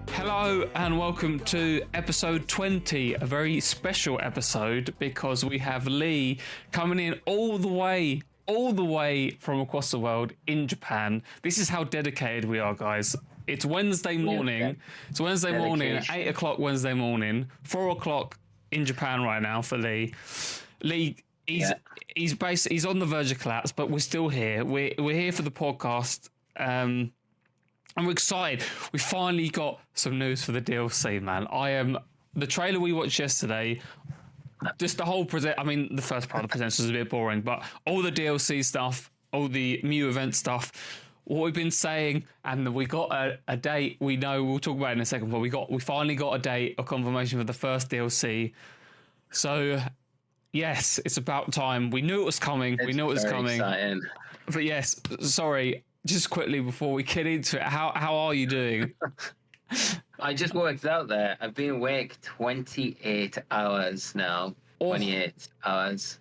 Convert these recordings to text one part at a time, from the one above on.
Hello and welcome to episode 20, a very special episode because we have Lee coming in all the way from across the world in Japan. This is how dedicated we are, guys. It's Wednesday morning. It's Wednesday morning, 8 o'clock Wednesday morning, 4 o'clock in Japan right now for Lee. Lee, he's on the verge of collapse, but we're still here. We're here for the podcast. And we're excited. We finally got some news for the DLC, man. The trailer we watched yesterday, just the whole the first part of the presents was a bit boring, but all the DLC stuff, all the Mew event stuff, what we've been saying, and we got a date. We know we'll talk about it in a second, but we finally got a date, a confirmation for the first DLC. So yes, it's about time. We knew it was coming. Exciting. But yes, sorry. Just quickly before we get into it, how are you doing? I just worked out there. I've been awake 28 hours now. 28 hours.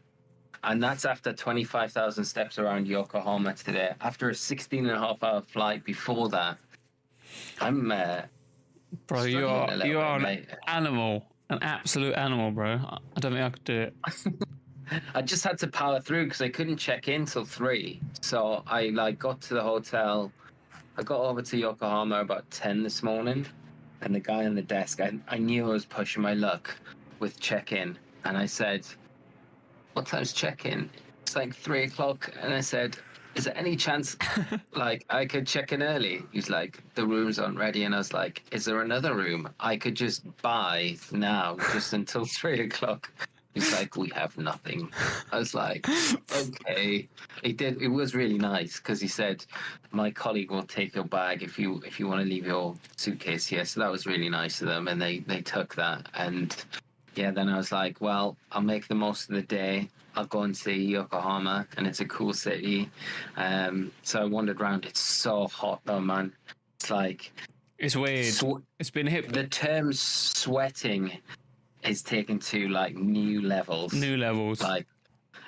And that's after 25,000 steps around Yokohama today. After a 16.5-hour flight before that. I'm bro, you are an animal. An absolute animal, bro. I don't think I could do it. I just had to power through because I couldn't check in till 3. So I got to the hotel. I got over to Yokohama about 10 this morning, and the guy on the desk, I knew I was pushing my luck with check-in, and I said, "What time's check-in?" It's like 3 o'clock, and I said, "Is there any chance I could check in early?" He's like, "The rooms aren't ready," and I was like, "Is there another room I could just buy now, just until 3 o'clock?" He's like, "We have nothing." I was like, "Okay." It was really nice because he said, "My colleague will take your bag if you want to leave your suitcase here." So that was really nice of them, and they took that. And yeah, then I was like, "Well, I'll make the most of the day. I'll go and see Yokohama, and it's a cool city." So I wandered around. It's so hot though, man. It's like it's weird. It's been hit. The term sweating is taken to new levels. Like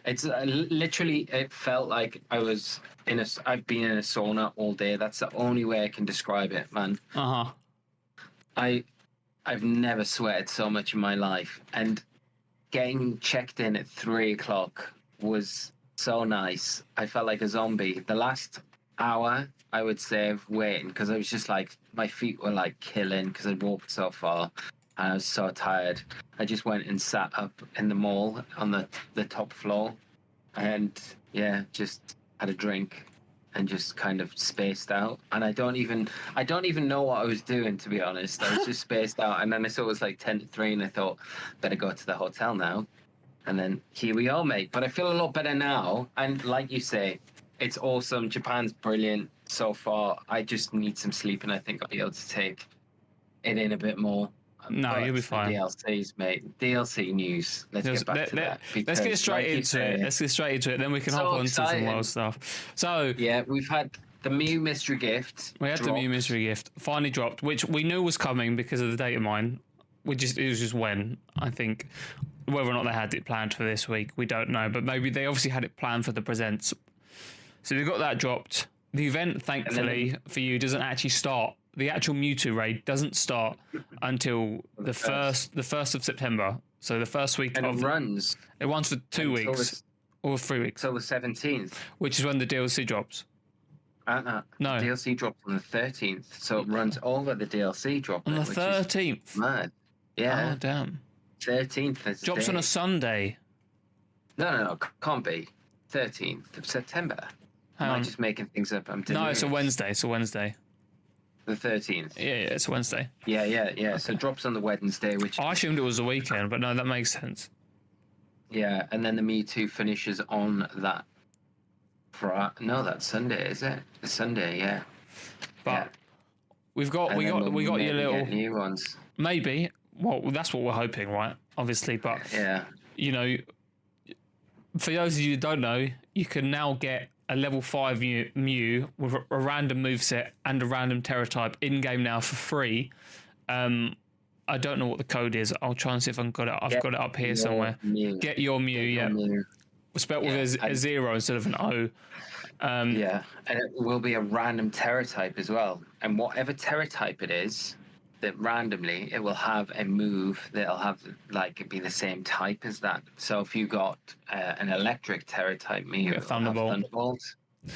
it's literally, it felt like I've been in a sauna all day. That's the only way I can describe it, man. I've never sweated so much in my life, and getting checked in at 3 o'clock was so nice. I felt like a zombie. The last hour I would say of waiting, because I was just my feet were killing because I'd walked so far. I was so tired. I just went and sat up in the mall on the top floor, and just had a drink and just kind of spaced out. And I don't even know what I was doing, to be honest. I was just spaced out, and then I saw it was 10 to 3, and I thought, better go to the hotel now. And then here we are, mate. But I feel a lot better now. And like you say, it's awesome. Japan's brilliant so far. I just need some sleep, and I think I'll be able to take it in a bit more. No, you'll be fine. DLCs, mate. DLC news. Let's get back to that. Let's get straight into it. Then we can hop on to some wild stuff. So yeah, we've had the Mew mystery gift. The Mew mystery gift finally dropped, which we knew was coming because of the data mine. It was just when, I think. Whether or not they had it planned for this week, we don't know. But maybe they obviously had it planned for the presents. So we got that dropped. The event, thankfully, for you, doesn't actually start. The actual Mewtwo raid doesn't start until the first of September. So the first week it runs for 2 weeks or 3 weeks. Till the 17th. Which is when the DLC drops. No. The DLC drops on the 13th. So it runs over the DLC drop. On the 13th? Mad. Yeah. Oh, damn. 13th is drops on a Sunday. No. Can't be. 13th of September. Am I just making things up? No, it's a Wednesday. The 13th. Yeah, it's a Wednesday. Yeah. So it drops on the Wednesday, which I assumed it was a weekend, but no, that makes sense. Yeah, and then the Mewtwo finishes on that. No, that's Sunday, is it? It's Sunday, yeah. But we got your little new ones. Maybe. Well, that's what we're hoping, right? Obviously, but yeah, for those of you who don't know, you can now get a level 5 Mew with a random moveset and a random Tera type in-game now for free. I don't know what the code is. I'll try and see if I've got it. I've got it up here somewhere. Mew. Get your Mew, yeah. Mew. spelled with a zero instead of an O. Yeah, and it will be a random Tera type as well. And whatever Tera type it is, that randomly it will have a move that'll have like it be the same type as that. So if you got an electric Tera type Mew, it'll have Thunderbolt.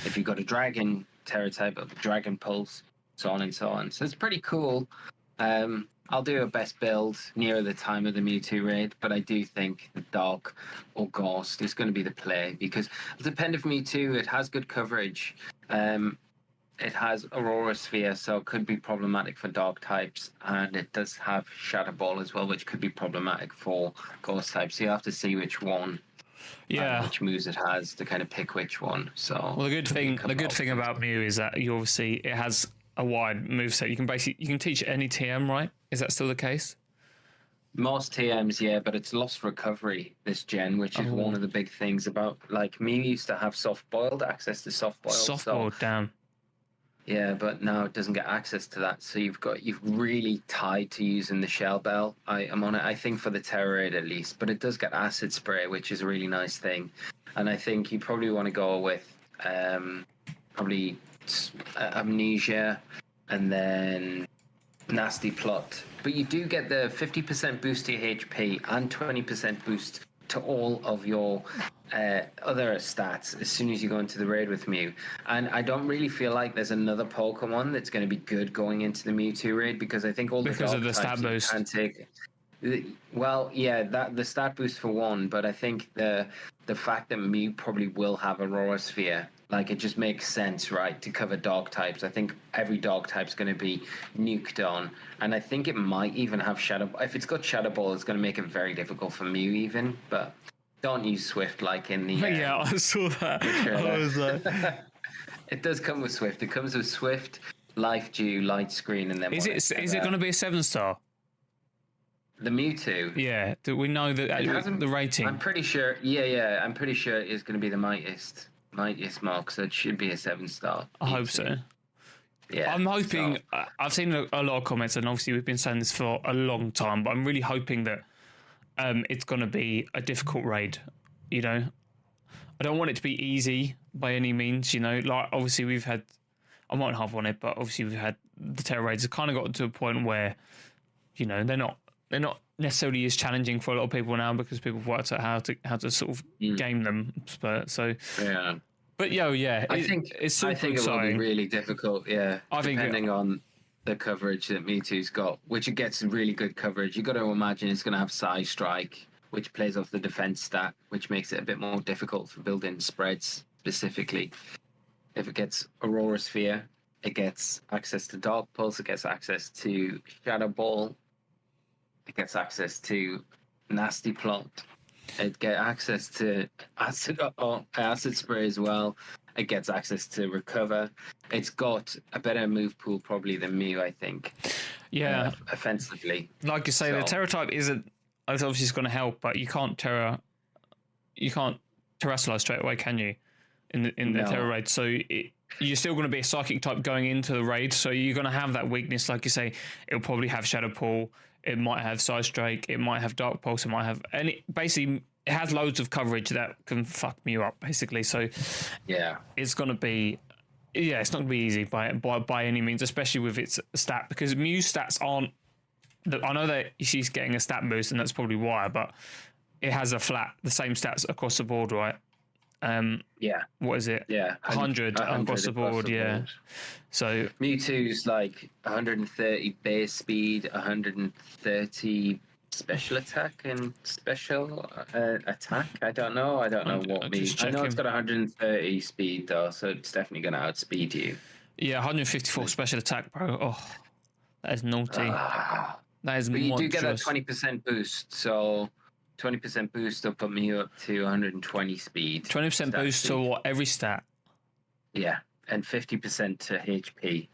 If you got a dragon Tera type, it'll be Dragon Pulse, so on and so on. So it's pretty cool. I'll do a best build nearer the time of the Mewtwo raid, but I do think the Dark or Ghost is going to be the play because it'll depend if Mewtwo, it has good coverage. It has Aurora Sphere, so it could be problematic for Dark types, and it does have Shadow Ball as well, which could be problematic for Ghost types. So you have to see which one, which moves it has to kind of pick which one. So well, the good thing about Mew is that you obviously it has a wide moveset. You can teach any TM, right? Is that still the case? Most TMs, yeah, but it's lost recovery this gen, which is one of the big things about. Like Mew used to have soft boiled access to soft boiled. Soft boiled, damn. Yeah, but now it doesn't get access to that. So you've really tied to using the Shell Bell. I'm on it, I think, for the Terror Raid at least, but it does get Acid Spray, which is a really nice thing. And I think you probably want to go with probably Amnesia and then Nasty Plot. But you do get the 50% boost to your HP and 20% boost to all of your other stats as soon as you go into the raid with Mew. And I don't really feel like there's another Pokemon that's going to be good going into the Mewtwo raid because I think all the because of the stat boost can take. Well, yeah, that the stat boost for one, but I think the fact that Mew probably will have Aurora Sphere, like it just makes sense, right, to cover Dark types. I think every Dark type's going to be nuked on, and I think it might even have Shadow. If it's got Shadow Ball, it's going to make it very difficult for Mew even, but don't use Swift like in the... yeah, I saw that. I was like... It does come with Swift. It comes with Swift, Life Dew, Light Screen, and then... Is it going to be a 7-star? The Mewtwo? Yeah. Do we know that the rating? I'm pretty sure... Yeah. I'm pretty sure it is going to be the mightiest mark, so it should be a 7-star. I hope so. Yeah. I'm hoping... So. I've seen a lot of comments, and obviously we've been saying this for a long time, but I'm really hoping that it's going to be a difficult raid, you know. I don't want it to be easy by any means, you know. Like, obviously we've had... I won't harp on it, but obviously we've had the Terror raids have kind of got to a point where, you know, they're not necessarily as challenging for a lot of people now because people have worked out how to sort of game them. So yeah. But I think it's I think it will be really difficult. Yeah, depending on the coverage that Mewtwo's got, which it gets really good coverage. You got to imagine it's going to have Psy Strike, which plays off the defense stat, which makes it a bit more difficult for building spreads specifically. If it gets Aurora Sphere, it gets access to Dark Pulse, it gets access to Shadow Ball, it gets access to Nasty Plot, it gets access to Acid Spray as well, it gets access to Recover. It's got a better move pool probably than Mew, I think. Yeah. Offensively. Like you say, the Terra type isn't... Obviously it's going to help, but you can't Terrestrialize straight away, can you? In the Terror raid, so you're still going to be a psychic type going into the raid, so you're going to have that weakness. Like you say, it'll probably have Shadow Pull, it might have Side Strike, it might have Dark Pulse, it might have basically it has loads of coverage that can fuck you up basically. So yeah, it's going to be it's not going to be easy by any means, especially with its stat, because Mew's stats aren't. I know that she's getting a stat boost, and that's probably why, but it has the same stats across the board, right? What is it? 100 across the board. Yeah. So Mewtwo's like 130 base speed, 130 special attack and special attack. I don't know what means. I know it's got 130 speed though, so it's definitely going to outspeed you. Yeah, 154 special attack, bro. Oh, that is naughty. That is. But you do get a 20% boost, so. 20% boost will put me up to 120 speed. 20% boost to what? Every stat? Yeah, and 50% to HP.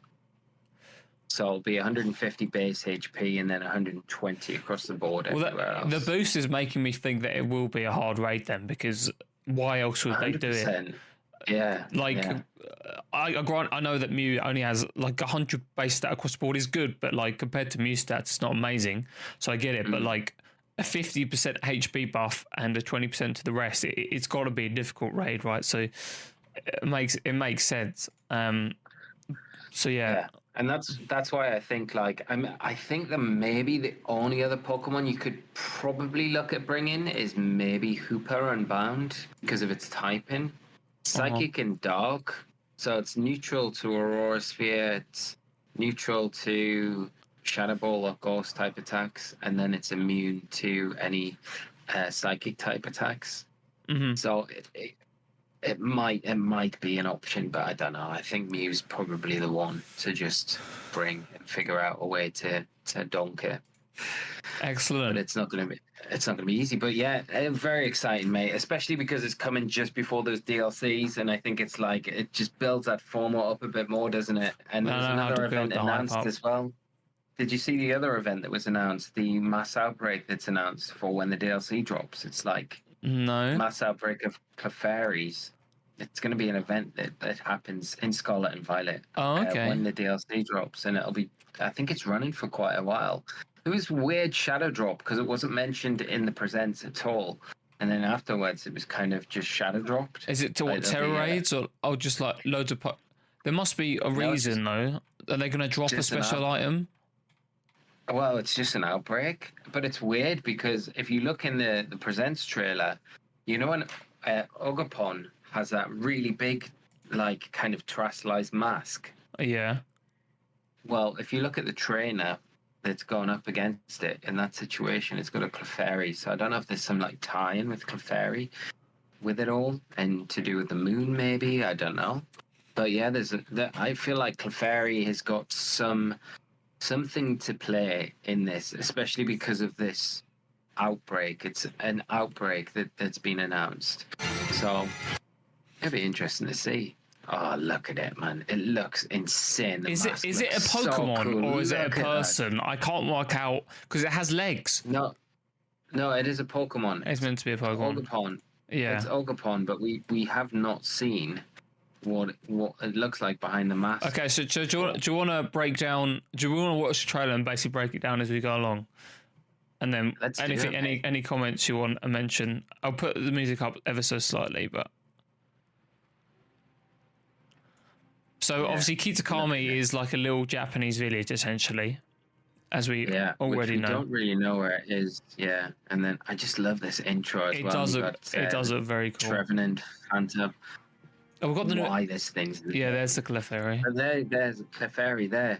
So it'll be 150 base HP and then 120 across the board everywhere else. The boost is making me think that it will be a hard raid then, because why else would 100%. They do it? Yeah. I know that Mew only has like 100 base stat across the board is good, but like compared to Mew stats, it's not amazing. So I get it, but like a 50% HP buff and a 20% to the rest, it's got to be a difficult raid, right? So it makes sense. So yeah. And that's why I think I think that maybe the only other Pokemon you could probably look at bringing is maybe Hooper Unbound because of its typing, Psychic and Dark. So it's neutral to Aurora Sphere, it's neutral to Shadow Ball or Ghost type attacks, and then it's immune to any Psychic type attacks. Mm-hmm. So it might be an option, but I don't know. I think Mew's probably the one to just bring and figure out a way to donk it. Excellent. But it's not gonna be easy. But yeah, very exciting, mate. Especially because it's coming just before those DLCs, and I think it's like it just builds that format up a bit more, doesn't it? And there's another event announced as well. Did you see the other event that was announced? The mass outbreak that's announced for when the DLC drops. It's like mass outbreak of Clefairies. It's going to be an event that happens in Scarlet and Violet. Oh, okay. When the DLC drops, and it'll be. I think it's running for quite a while. It was weird shadow drop because it wasn't mentioned in the presents at all, and then afterwards it was kind of just shadow dropped. Is it to what, Tera raids or just like loads of? There must be a reason though. Are they going to drop a special item? Well, it's just an outbreak, but it's weird because if you look in the presents trailer, you know when Ogapon has that really big, like kind of terrestrialized mask. Yeah. Well, if you look at the trainer that's gone up against it in that situation, it's got a Clefairy. So I don't know if there's some like tie-in with Clefairy with it all, and to do with the moon, maybe. I don't know. But yeah, I feel like Clefairy has got something to play in this, especially because of this outbreak. It's an outbreak that's been announced. So it'll be interesting to see. Oh, look at it, man. It looks insane. Is it a Pokemon so cool. or is it a person? I can't work out because it has legs. No, it is a Pokemon. It's meant to be a Pokemon. Ogapon. Yeah. It's Ogapon, but we have not seen what it looks like behind the mask. Okay, so do you want to break down? Do you want to watch the trailer and basically break it down as we go along? And then any comments you want to mention? I'll put the music up ever so slightly, but. So obviously Kitakami is like a little Japanese village essentially, as we already know. We don't really know where it is, And then I just love this intro as well. It does look very cool. Trevenant, Phantom. Oh, we've got the why this thing's. Yeah, there's the Clefairy. There's a Clefairy there.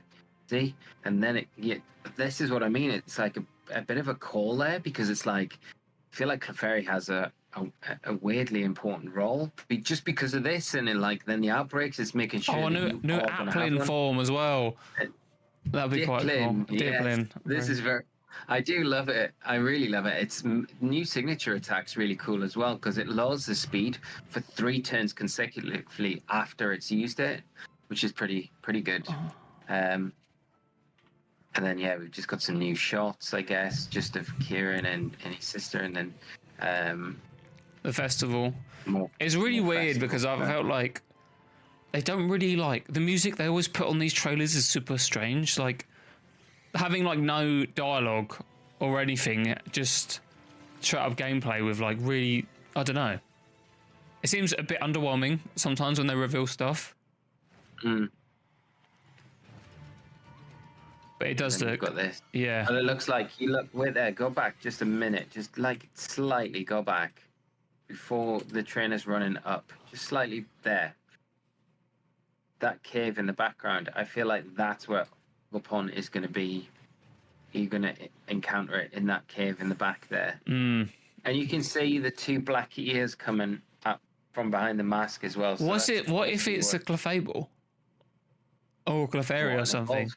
See, and then this is what I mean. It's like a bit of a call there because it's like I feel like Clefairy has a weirdly important role just because of this, and then the outbreaks is making sure. Oh, new Applin form as well. That'd be quite cool. Yes. This is very. I do love it. I really love it. Its new signature attack's really cool as well because it lowers the speed for 3 turns consecutively after it's used it, which is pretty good. And then we've just got some new shots, I guess, just of Kieran and his sister, and then the festival. It's really weird because I felt like they don't really like the music they always put on these trailers is super strange. Like having like no dialogue or anything, just straight up gameplay with like really, I don't know. It seems a bit underwhelming sometimes when they reveal stuff. But it does look. Got this. Yeah. And it looks like wait there. Go back just a minute. Just like slightly go back before the trainer's running up. Just slightly there. That cave in the background. I feel like that's where Ogapon is going to be. You're going to encounter it in that cave in the back there. And you can see the 2 black ears coming up from behind the mask as well. So what if it's a Clefable? Or Clefairy or something?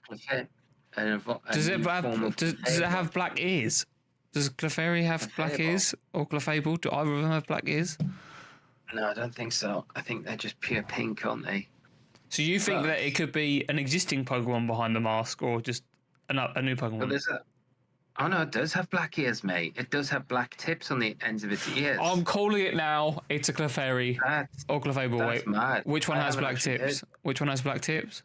Does it have black ears? Does Clefairy have black ears? Or Clefable? Do either of them have black ears? No, I don't think so. I think they're just pure pink, aren't they? So you think that it could be an existing Pokemon behind the mask or just a new Pokemon? Oh no, it does have black ears, mate. It does have black tips on the ends of its ears. I'm calling it now. It's a Clefairy or Clefable. That's mad. Which one has black tips? Which one has black tips?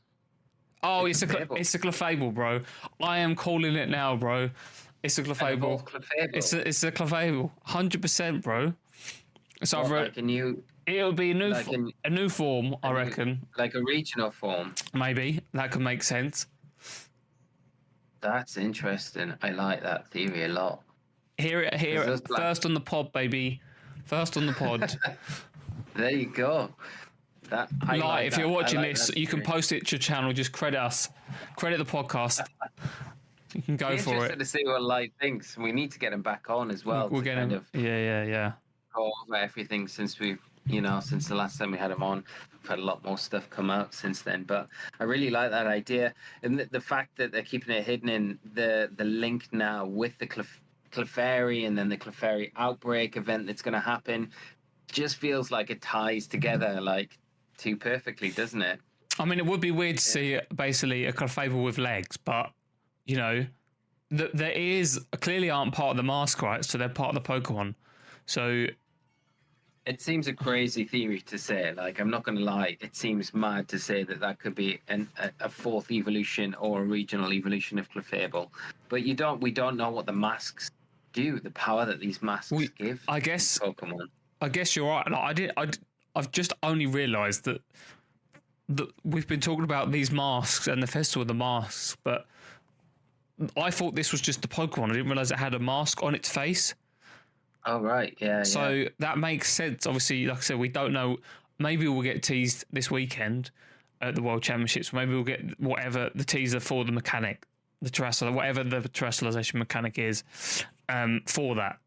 Oh, it's a Clefable, bro. I am calling it now, bro. It's a And they're Clefable. both Clefable. It's a Clefable. 100%, bro. So What, like a new, it'll be like a new form, I new- reckon. like a regional form. Maybe that could make sense. That's interesting. I like that theory a lot. Hear it those black- first on the pod, baby. First on the pod. There you go. That I like if that. you're watching I like this, that you can theory. post it to your channel. Just credit us. Credit the podcast. You can go Be for interested it. to see what Light thinks. We need to get him back on as well. We're to getting kind of yeah. go over everything since since the last time we had him on. We've had a lot more stuff come out since then. But I really like that idea, and the fact that they're keeping it hidden in the link now with the Clefairy and then the Clefairy outbreak event that's going to happen, just feels like it ties together like too perfectly, doesn't it? I mean, it would be weird to see basically a Clefable with legs, but you know, their ears clearly aren't part of the mask, right? So they're part of the Pokemon. So It seems a crazy theory to say. Like, I'm not going to lie, it seems mad to say that could be a fourth evolution or a regional evolution of Clefable. But we don't know what the masks do, the power that these masks give. I guess Pokemon. I guess you're right. Like, I've just only realised that we've been talking about these masks and the festival of the masks, but I thought this was just the Pokemon. I didn't realise it had a mask on its face. Oh right, yeah. So that makes sense. Obviously, like I said, we don't know. Maybe we'll get teased this weekend at the World Championships. Maybe we'll get whatever the teaser for the mechanic, the terrestrial, whatever the terrestrialization mechanic is, for that.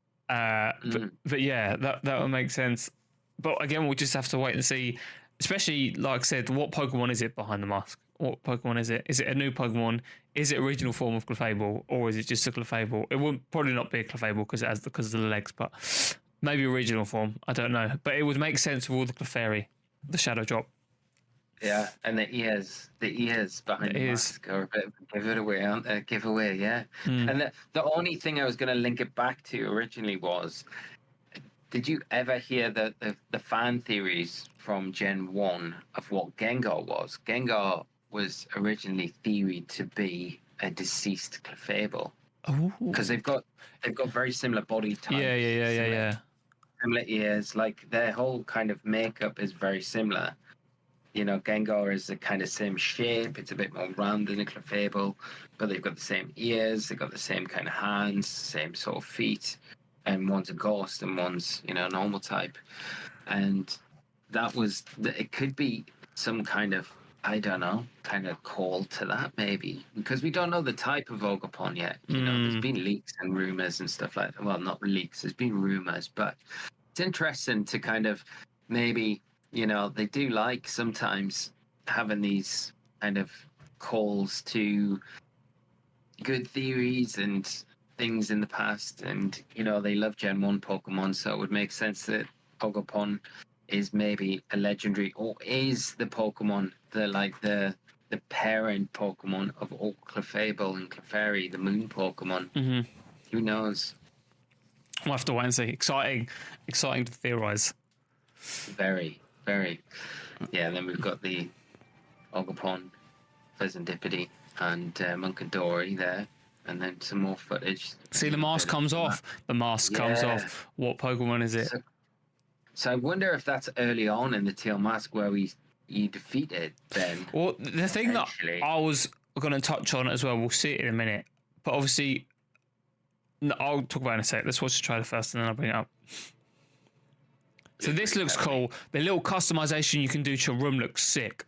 But yeah, that will make sense. But again, we'll just have to wait and see. Especially, like I said, what Pokemon is it behind the mask? What Pokemon is it? Is it a new Pokemon? Is it a original form of Clefable, or is it just a Clefable? It would probably not be a Clefable because of the legs, but maybe a regional form. I don't know, but it would make sense with all the Clefairy, the Shadow Drop. Yeah, and the ears behind the mask are a bit of a giveaway, aren't they? Giveaway, yeah. And the only thing I was going to link it back to originally was, did you ever hear the fan theories from Gen 1 of what Gengar was? Gengar was originally theoried to be a deceased Clefable. Because they've got very similar body types. Yeah. Similar ears, like their whole kind of makeup is very similar. You know, Gengar is the kind of same shape. It's a bit more round than a Clefable, but they've got the same ears. They've got the same kind of hands, same sort of feet. And one's a ghost and one's, normal type. And it could be some kind of, I don't know, kind of call to that maybe, because we don't know the type of Ogopon yet. There's been leaks and rumors and stuff like that. Well, not leaks, there's been rumors, but it's interesting to kind of maybe, they do like sometimes having these kind of calls to good theories and things in the past, and they love Gen 1 Pokemon, so it would make sense that Ogopon is maybe a legendary, or is the Pokemon the parent Pokemon of all Clefable and Clefairy, the moon Pokemon. Who knows? We'll have to wait and see. Exciting to theorize. Very, very. Yeah, and then we've got the Ogopon, Fezandipity, and Munkadori there. And then some more footage. See, the mask comes off. The mask comes off. What Pokemon is it? So I wonder if that's early on in the Teal Mask where you defeat it then. Well, the thing that I was going to touch on as well, we'll see it in a minute. But obviously, I'll talk about it in a sec. Let's watch the trailer first and then I'll bring it up. So this looks cool. The little customization you can do to your room looks sick.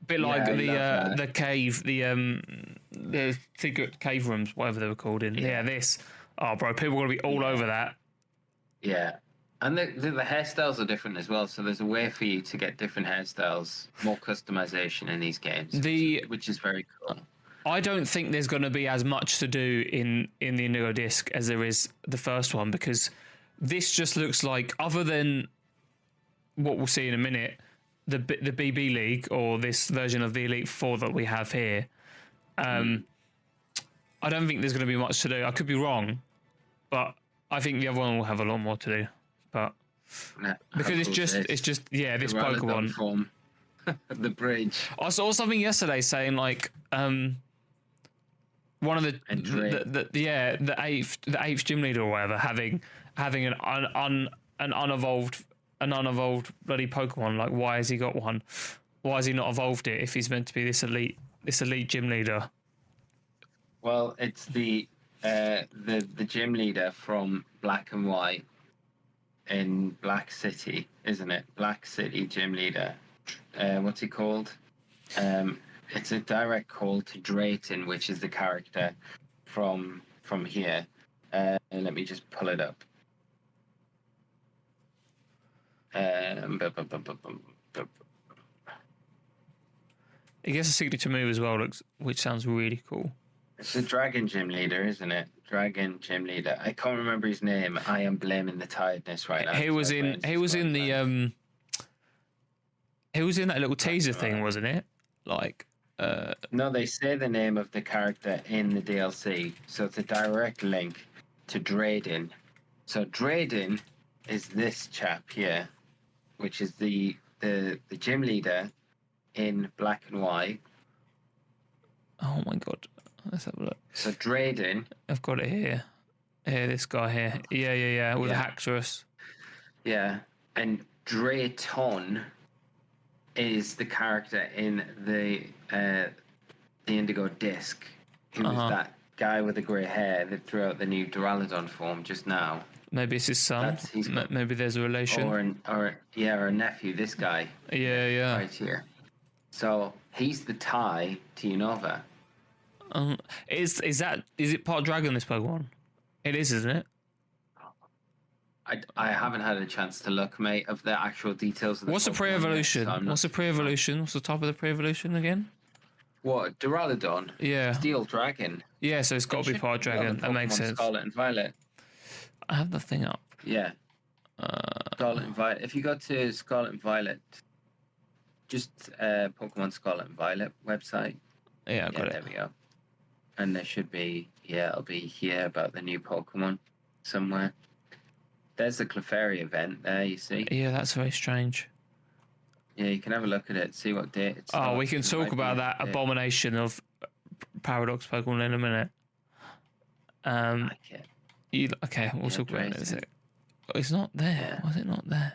Bit like the cave, the secret cave rooms, whatever they were called in. Yeah, this. Oh, bro, people are going to be all over that. Yeah. And the hairstyles are different as well, so there's a way for you to get different hairstyles, more customization in these games, which is very cool. I don't think there's going to be as much to do in the Indigo disc as there is the first one, because this just looks like, other than what we'll see in a minute, the BB League, or this version of the Elite Four that we have here, I don't think there's going to be much to do. I could be wrong, but I think the other one will have a lot more to do. But because it's just this Pokemon form, the bridge. I saw something yesterday saying like one of the And Drake. the eighth gym leader or whatever having an unevolved bloody Pokemon. Like, why has he got one? Why has he not evolved it if he's meant to be this elite gym leader? Well, it's the gym leader from Black and White in Black City, isn't it? Black City gym leader. What's he called? It's a direct call to Drayton, which is the character from here. And let me just pull it up. He gets a signature move as well, which sounds really cool. It's the Dragon Gym Leader, isn't it? Dragon Gym Leader. I can't remember his name. I am blaming the tiredness right now. He was in that little teaser thing, wasn't it? Like, no, they say the name of the character in the DLC, so it's a direct link to Drayden. So Drayden is this chap here, which is the gym leader in Black and White. Oh my god, let's have a look. So Drayden, I've got it here. Here, this guy here. Yeah, with Haxorus. Yeah, and Drayton is the character in the Indigo disc, who was that guy with the grey hair that threw out the new Duraludon form just now. Maybe it's his son. Maybe there's a relation. Or a nephew. This guy. Yeah. Right here. So he's the tie to Unova. Is it part dragon, this Pokemon? It is, isn't it? I haven't had a chance to look, mate, of the actual details of the What's the pre-evolution? What's the pre-evolution? What's the top of the pre-evolution again? What, Duraludon? Yeah. Steel Dragon. Yeah, so it's got to be part dragon. That makes sense. Scarlet and Violet. I have the thing up. Yeah. Scarlet and Violet. If you go to Scarlet and Violet, just Pokemon Scarlet and Violet website. Yeah, I got it. There we go. And there should be, it'll be here about the new Pokemon somewhere. There's the Clefairy event there, you see. Yeah, that's very strange. Yeah, you can have a look at it, see what date it's. Oh, we can talk about that abomination of Paradox Pokemon in a minute. Okay, we'll talk about it in a sec. Oh, it's not there. Yeah. Why is it not there?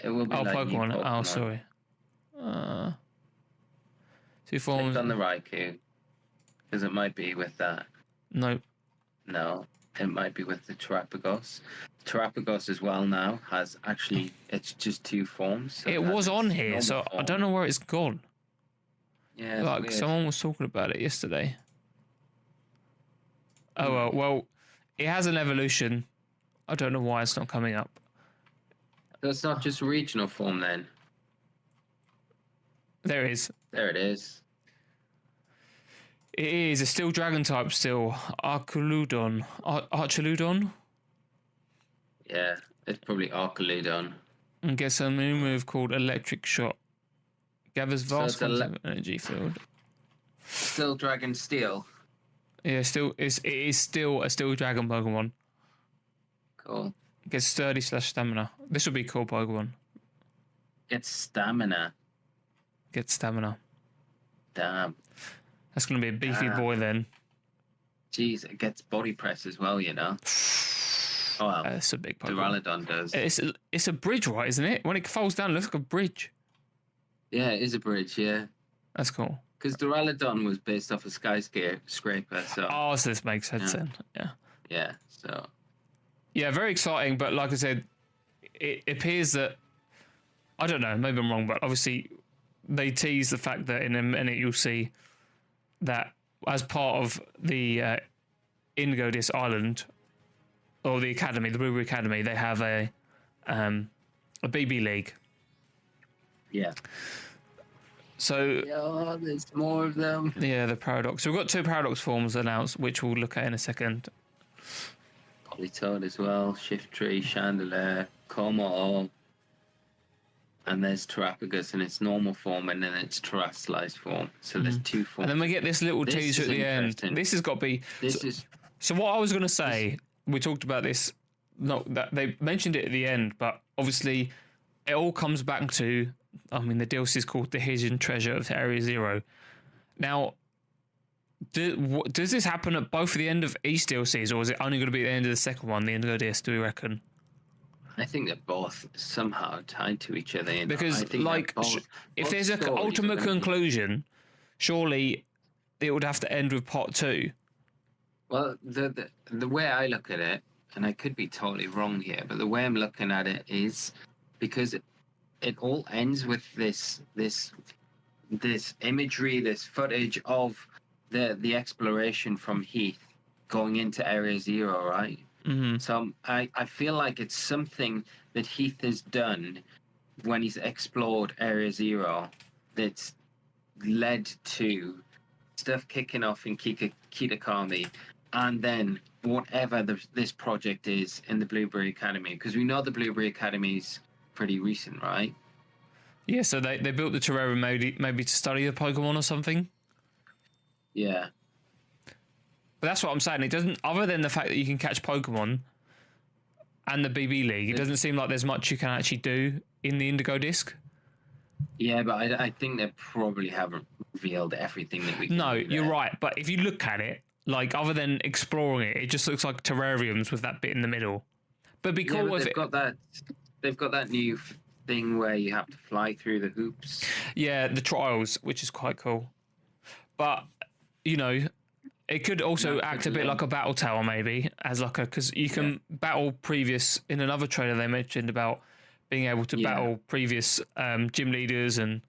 It will be Pokemon. Oh, sorry. Two forms. Click on the Raikou, because it might be with that. Nope. No, it might be with the Terapagos. Terapagos as well now has actually, it's just two forms. So it was on here, so form. I don't know where it's gone. Yeah, like someone was talking about it yesterday. Oh well, it has an evolution. I don't know why it's not coming up. So it's not just regional form then. There it is. There it is. It is a steel dragon type still. Archaludon. Archaludon? Yeah, it's probably Archaludon. And gets a new move called Electric Shot. Gathers vast quantities of energy field. Still Dragon Steel. Yeah, it is still a steel dragon Pokemon. Cool. Gets sturdy / stamina. This would be a cool Pokemon. Gets stamina. Gets stamina. Damn. That's going to be a beefy boy then. Jeez, it gets body press as well, you know. Oh, well, that's a big Pokemon. Duraludon does. It's a bridge, right, isn't it? When it falls down, it looks like a bridge. Yeah, it is a bridge, yeah. That's cool. Because Duraludon was based off a skyscraper, so... Oh, so this makes sense then. Yeah. Yeah, so... Yeah, very exciting, but like I said, it appears that... I don't know, maybe I'm wrong, but obviously they tease the fact that in a minute you'll see that as part of the Indigo Disc Island, or the Academy, the Blueberry Academy, they have a BB League. Yeah. So there's more of them. Yeah, the Paradox. So we've got 2 Paradox forms announced, which we'll look at in a second. Politoed as well, Shiftry, Chandelier, Como, and there's Terapagos in its normal form, and then its Terrastalized form. So there's 2 forms. And then we get this little teaser at the end. This has got to be... So what I was going to say, we talked about this, that they mentioned it at the end, but obviously it all comes back to... I mean, the DLC is called The Hidden Treasure of Area Zero. Now, Does this happen at both the end of each DLCs, or is it only going to be at the end of the second one, the Indigo disc? Do we reckon? I think they're both somehow tied to each other. Because, I think like, if there's an ultimate conclusion, surely it would have to end with part 2. Well, the way I look at it, and I could be totally wrong here, but the way I'm looking at it is because it all ends with this imagery, this footage of the exploration from Heath going into Area Zero, right? Mm-hmm. So I feel like it's something that Heath has done when he's explored Area Zero that's led to stuff kicking off in Kitakami, and then whatever this project is in the Blueberry Academy, because we know the Blueberry Academy is pretty recent, right? Yeah, so they built the terrarium maybe to study the Pokemon or something. Yeah. But that's what I'm saying. It doesn't, other than the fact that you can catch Pokemon and the BB League, it doesn't seem like there's much you can actually do in the Indigo disc. Yeah, but I think they probably haven't revealed everything that we can do you're there. right. But if you look at it, like, other than exploring it, it just looks like terrariums with that bit in the middle. But be cool if they've got that new thing where you have to fly through the hoops. Yeah, the trials, which is quite cool. But, you know, it could also act a bit like a battle tower, maybe, as like because you can battle previous, in another trailer they mentioned about being able to battle previous gym leaders and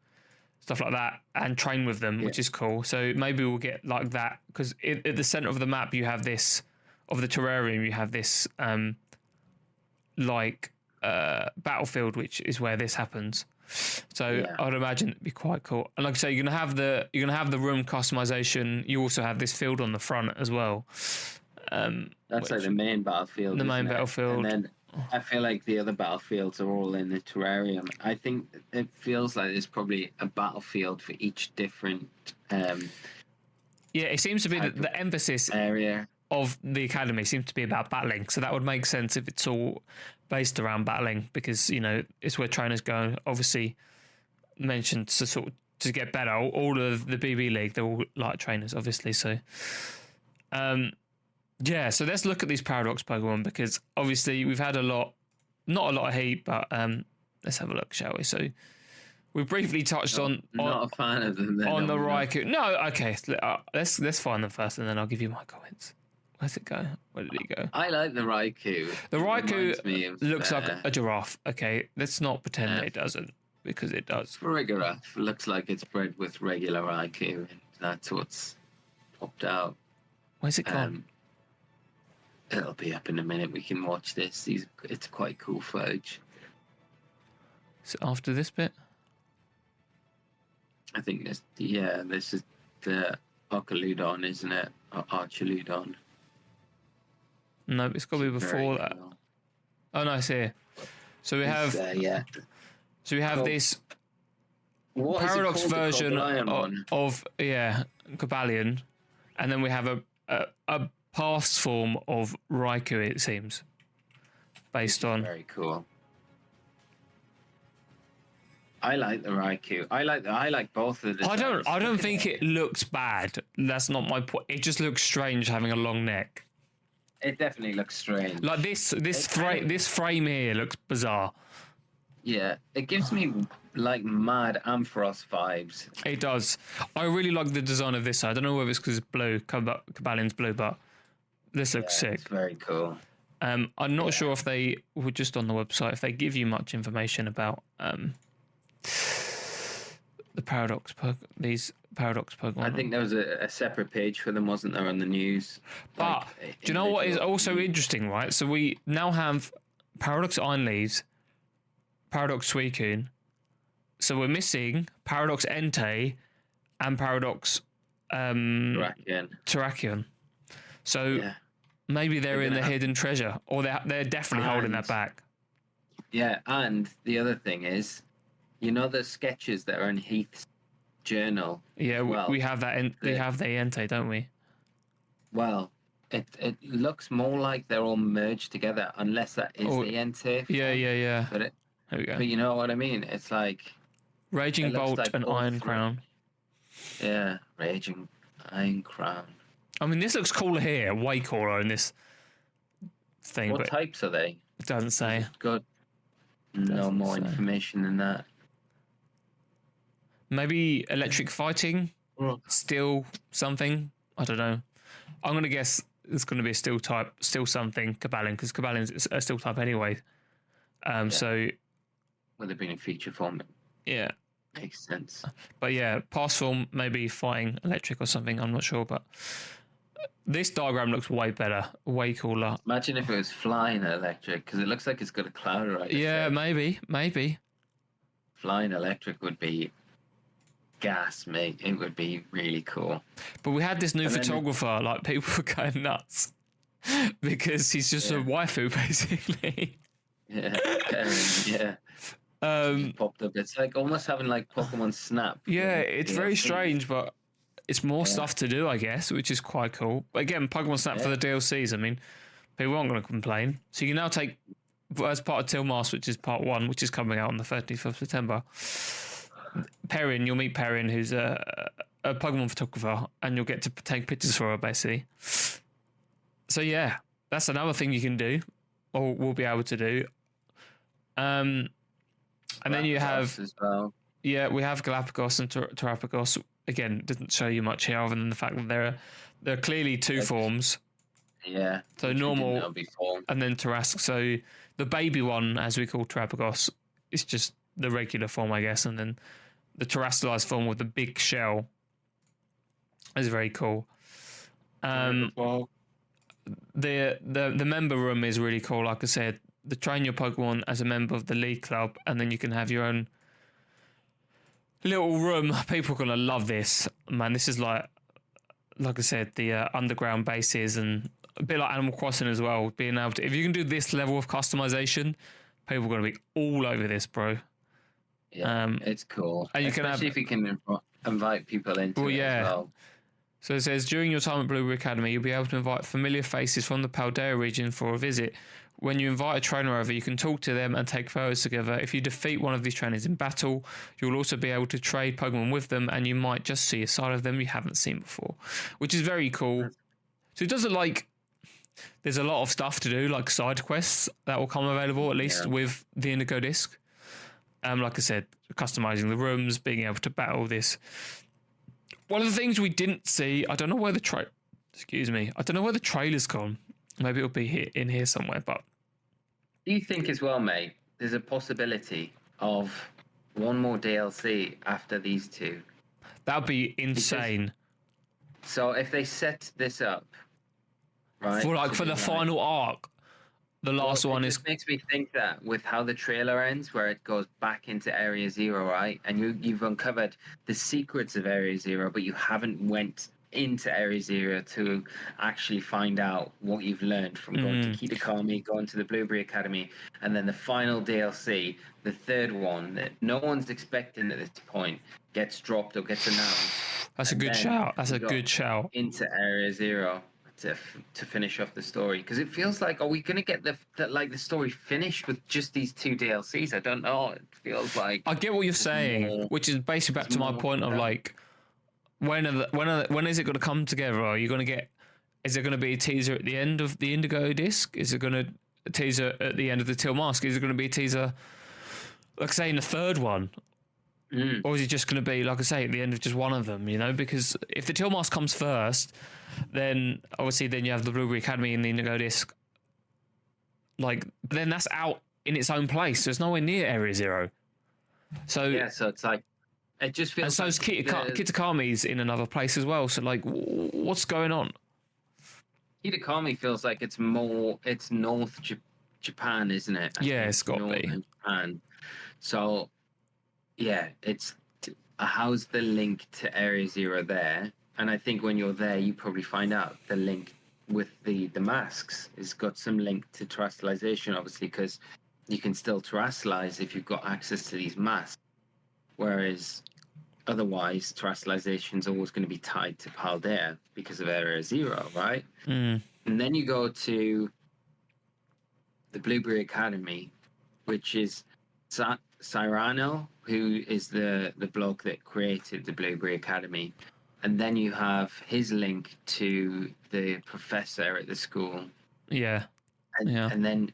stuff like that and train with them, which is cool. So maybe we'll get like that, because at the center of the map you have this, of the terrarium, you have this battlefield, which is where this happens. So I'd imagine it'd be quite cool. And like I say, you're gonna have the room customization. You also have this field on the front as well. That's like the main battlefield. The main battlefield. And then I feel like the other battlefields are all in the terrarium. I think it feels like there's probably a battlefield for each different. It seems to be that the emphasis area of the academy seems to be about battling. So that would make sense if it's all based around battling, because, you know, it's where trainers go. Obviously, mentioned to get better. All of the BB League, they're all like trainers, obviously. So, so let's look at these Paradox Pokemon, because obviously we've had not a lot of heat, but let's have a look, shall we? So we briefly touched on not a fan of them. On the Raikou. No, okay. Let's find them first, and then I'll give you my comments. Where's it go? Where did it go? I like the Raikou. The Raikou looks like a giraffe. Okay, let's not pretend that it doesn't, because it does. Farigiraf looks like it's bred with regular Raikou, and that's what's popped out. Where's it gone? It'll be up in a minute. We can watch this. It's quite cool footage. So after this bit? I think this is the Archaludon, isn't it? Or Archaludon. No, it's got to be before that. Cool. Oh no, it's here. So we have So we have this Paradox version of Cobalion, and then we have a past form of Raikou, it seems, based on. Very cool. I like the Raikou. I like both of the designs. I don't think it looks bad. That's not my point. It just looks strange having a long neck. It definitely looks strange. Like this frame here looks bizarre. Yeah, it gives me like mad Ampharos vibes. It does. I really like the design of this side. I don't know whether it's because it's blue, Cobalion's blue, but this looks sick. It's very cool. I'm not sure if they were just on the website, if they give you much information about these Paradox Pokemon. I think there was a separate page for them, wasn't there, on the news? But do you know what is also interesting, right? So we now have Paradox Iron Leaves, Paradox Suicune. So we're missing Paradox Entei and Paradox Terrakion. So maybe they're in the hidden treasure, or they're definitely holding that back. Yeah, and the other thing is, you know, the sketches that are in Heath's journal. Yeah, we have that. We have the Entei, don't we? Well, it looks more like they're all merged together, unless that is the Entei. Yeah. But there we go. But you know what I mean? It's like Raging Bolt and Iron Crown. Yeah, Raging Iron Crown. I mean, this looks cooler here, way cooler in this thing. What but types are they? it doesn't say. Got no Doesn't more say. information than that. Maybe electric fighting, steel something. I don't know. I'm gonna guess it's gonna be a steel type, steel something. Cabalin, because Cabalin's a steel type anyway. So Would have been in feature form. yeah. Makes sense. But yeah, past form, maybe fighting electric or something. I'm not sure, but this diagram looks way better, way cooler. Imagine if it was flying electric, because it looks like it's got a cloud right. Yeah, maybe. Flying electric would be gas, mate. It would be really cool. But we had this new And then photographer, like people were going nuts because he's just a waifu, basically. Yeah, yeah. Popped up. It's like almost having like Pokemon Snap. Yeah, it's very strange, but it's more stuff to do, I guess, which is quite cool. But again, Pokemon Snap for the DLCs. I mean, people aren't going to complain. So you can now take, as part of Teal Mask, which is part 1, which is coming out on the 30th of September. Perrin, you'll meet Perrin, who's a Pokemon photographer, and you'll get to take pictures for her, basically. So yeah, that's another thing you can do, or we'll be able to do. And then you have, as well. Yeah, we have Galapagos and Terrapagos. Again, doesn't show you much here, other than the fact that there are clearly two forms. Yeah. So normal, and then Terrask. So the baby one, as we call Terrapagos, is just the regular form, I guess, and then the terrestrialized form with the big shell is very cool. The member room is really cool. Like I said, the train your Pokemon as a member of the League Club, and then you can have your own little room. People are gonna love this, man. This is like I said, the underground bases, and a bit like Animal Crossing as well. Being able to, if you can do this level of customization, people are gonna be all over this, bro. Yeah, it's cool. And you especially if you can invite people into it as well. So it says, during your time at Blueberry Academy, you'll be able to invite familiar faces from the Paldea region for a visit. When you invite a trainer over, you can talk to them and take photos together. If you defeat one of these trainers in battle, you'll also be able to trade Pokemon with them, and you might just see a side of them you haven't seen before, which is very cool. So it doesn't like... There's a lot of stuff to do, like side quests that will come available, at least with the Indigo disc. Like I said, customizing the rooms, being able to battle this. One of the things we didn't see, I don't know where the trailer's gone. Maybe it'll be in here somewhere, but... Do you think as well, mate, there's a possibility of one more DLC after these two? That would be insane. So if they set this up, right? For the final arc, the last one is... It makes me think that with how the trailer ends, where it goes back into Area Zero, right? And you've uncovered the secrets of Area Zero, but you haven't went into Area Zero to actually find out what you've learned from going to Kitakami, going to the Blueberry Academy, and then the final DLC, the third one that no one's expecting at this point, gets dropped or gets announced. That's a good shout. That's a good shout. Into Area Zero to finish off the story, because it feels like, are we going to get the story finished with just these two DLCs? I don't know. It feels like I get what you're saying, which is basically back to my point of like, when is it going to come together? Are you going to get? Is there going to be a teaser at the end of the Indigo disc? Is it going to a teaser at the end of the Teal Mask? Is it going to be a teaser, like I say, in the third one? Or is it just going to be, like I say, at the end of just one of them, you know? Because if the Teal Mask comes first, then obviously then you have the Blueberry Academy and the Indigo disc. Like, then that's out in its own place. So it's nowhere near Area Zero. So yeah, so it's like, it just feels. And so like Kitakami's in another place as well. So like, what's going on? Kitakami feels like it's North Japan, isn't it? Yeah, it's got to be. Japan. So, yeah, it's how's the link to Area Zero there? And I think when you're there, you probably find out the link with the masks. It's got some link to terrestrialization, obviously, because you can still terrestrialize if you've got access to these masks. Whereas otherwise, terrestrialization is always going to be tied to Paldea because of Area Zero, right? And then you go to the Blueberry Academy, which is Cyrano, who is the bloke that created the Blueberry Academy. and then you have his link to the professor at the school. Yeah. And then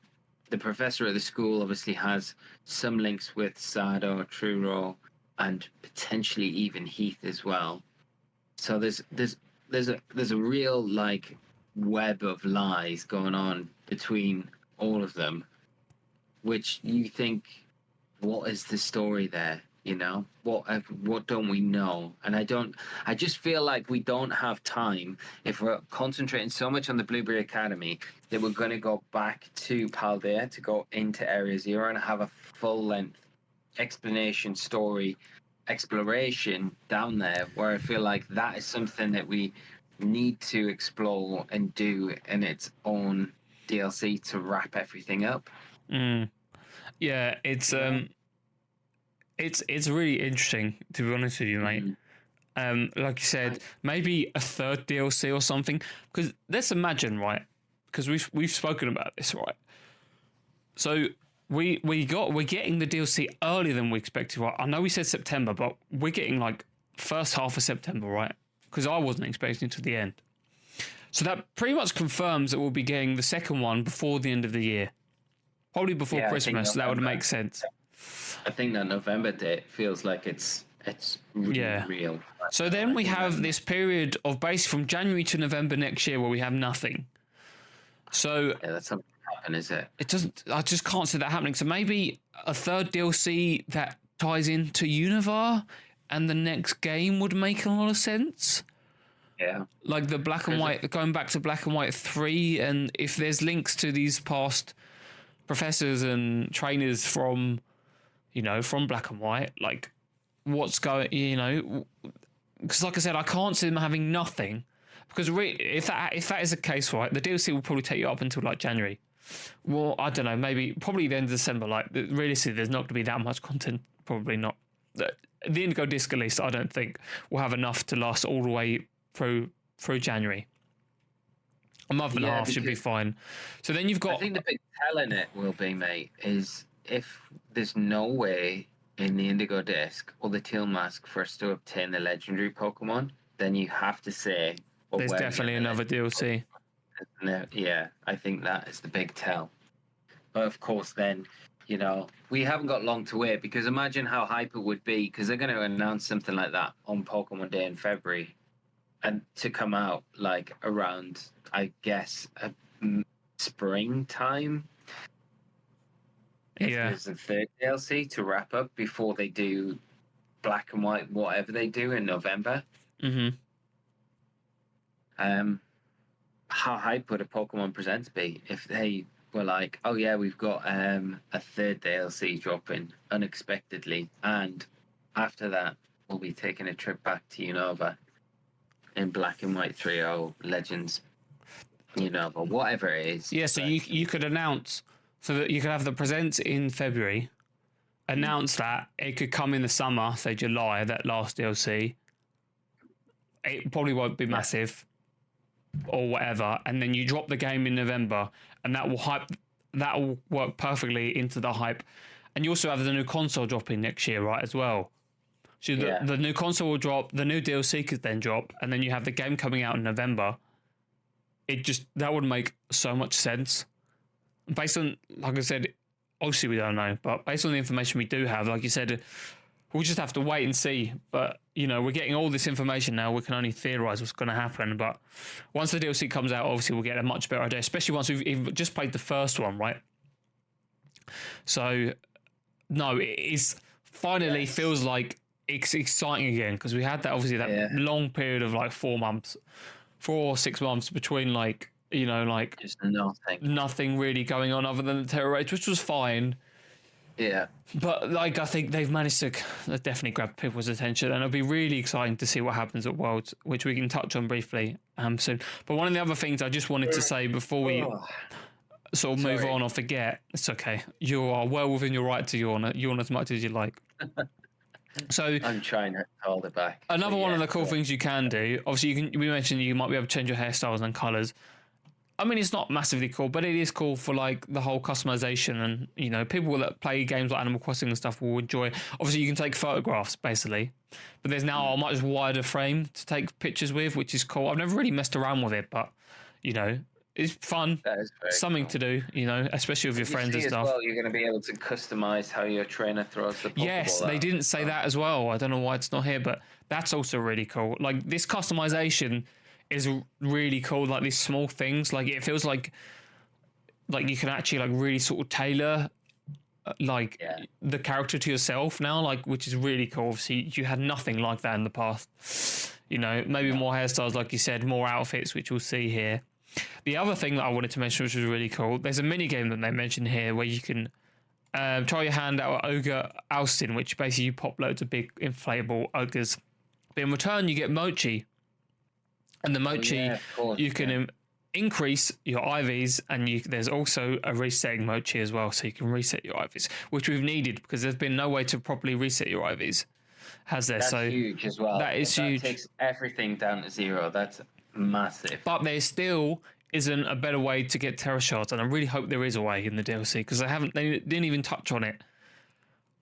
the professor at the school obviously has some links with Sado, Truro, and potentially even Heath as well. So there's a real like web of lies going on between all of them, which you think, what is the story there? You know, what don't we know? And I just feel like we don't have time if we're concentrating so much on the Blueberry Academy that we're going to go back to Paldea to go into Area Zero and have a full length explanation story exploration down there, where I feel like that is something that we need to explore and do in its own DLC to wrap everything up. Yeah, it's really interesting, to be honest with you, mate. Like you said, maybe a third DLC or something. Because let's imagine, right? Because we've spoken about this, right? So we're getting the DLC earlier than we expected, right? I know we said September, but we're getting like first half of September, right? Because I wasn't expecting it to the end. So that pretty much confirms that we'll be getting the second one before the end of the year, probably before Christmas. That would make sense. I think that November date feels like it's really real. So then we have this period of basically from January to November next year where we have nothing. So that's not happen, is it? It doesn't. I just can't see that happening. So maybe a third DLC that ties into Univar and the next game would make a lot of sense. Yeah. Like the Black and White, going back to Black and White 3, and if there's links to these past professors and trainers from Black and White, like what's going, because like I said, I can't see them having nothing, because if that is the case, right, the DLC will probably take you up until like January. Well, I don't know, probably the end of December. Like realistically, there's not going to be that much content. Probably not. The Indigo disc, at least, I don't think will have enough to last all the way through January. A month and a half should be fine. So then you've got. I think the big tell in it will be, mate, is if there's no way in the Indigo disc or the Teal Mask for us to obtain the legendary Pokemon, then you have to say. There's definitely another DLC. Yeah, I think that is the big tell. But of course, then, we haven't got long to wait, because imagine how hype it would be, because they're going to announce something like that on Pokemon Day in February, and to come out like around, I guess, springtime. If there's a third DLC to wrap up before they do Black and White, whatever they do in November. How hype would a Pokemon Presents be if they were like, oh yeah, we've got a third DLC dropping unexpectedly, and after that we'll be taking a trip back to Unova in Black and White 3.0 Legends Unova, whatever it is. Yeah, so you could announce, so that you could have the Presents in February, announce that it could come in the summer, say July, that last DLC. It probably won't be massive or whatever, and then you drop the game in November, and that will work perfectly into the hype. And you also have the new console dropping next year, right, as well. So the new console will drop, the new DLC could then drop, and then you have the game coming out in November. That would make so much sense. Based on, like I said, obviously we don't know, but based on the information we do have, like you said, we'll just have to wait and see. But, we're getting all this information now. We can only theorize what's going to happen. But once the DLC comes out, obviously we'll get a much better idea, especially once we've just played the first one, right? So, no, it is finally feels like it's exciting again, because we had that, obviously, that long period of like 4 or 6 months between just nothing really going on other than the Tera raids, which was fine. Yeah. But I think they've managed to definitely grab people's attention, and it'll be really exciting to see what happens at Worlds, which we can touch on briefly soon. But one of the other things I just wanted to say before we sort of move on or forget, it's okay. You are well within your right to yawn as much as you like. So I'm trying to hold it back. Another one of the cool things you can do, obviously we mentioned you might be able to change your hairstyles and colours. I mean, it's not massively cool, but it is cool for like the whole customization, and people that play games like Animal Crossing and stuff will enjoy. Obviously, you can take photographs basically, but there's now a much wider frame to take pictures with, which is cool. I've never really messed around with it, but it's fun. That is very something cool to do, especially with your friends and stuff. As well, you're going to be able to customize how your trainer throws the Pokeball. Yes, they didn't say that as well. I don't know why it's not here, but that's also really cool. Like, this customization is really cool. Like, these small things, like it feels like you can actually like really sort of tailor the character to yourself now, like, which is really cool. Obviously, you had nothing like that in the past. Maybe more hairstyles, like you said, more outfits, which we'll see here. The other thing that I wanted to mention, which was really cool, there's a mini game that they mentioned here where you can try your hand out at Ogre Ousting, which basically you pop loads of big inflatable ogres. But in return, you get Mochi. And the Mochi, you can increase your IVs, and there's also a resetting Mochi as well, so you can reset your IVs, which we've needed because there's been no way to properly reset your IVs, has there? That's huge as well. That is huge. That takes everything down to 0. That's massive. But there still isn't a better way to get Tera shards, and I really hope there is a way in the DLC because they didn't even touch on it.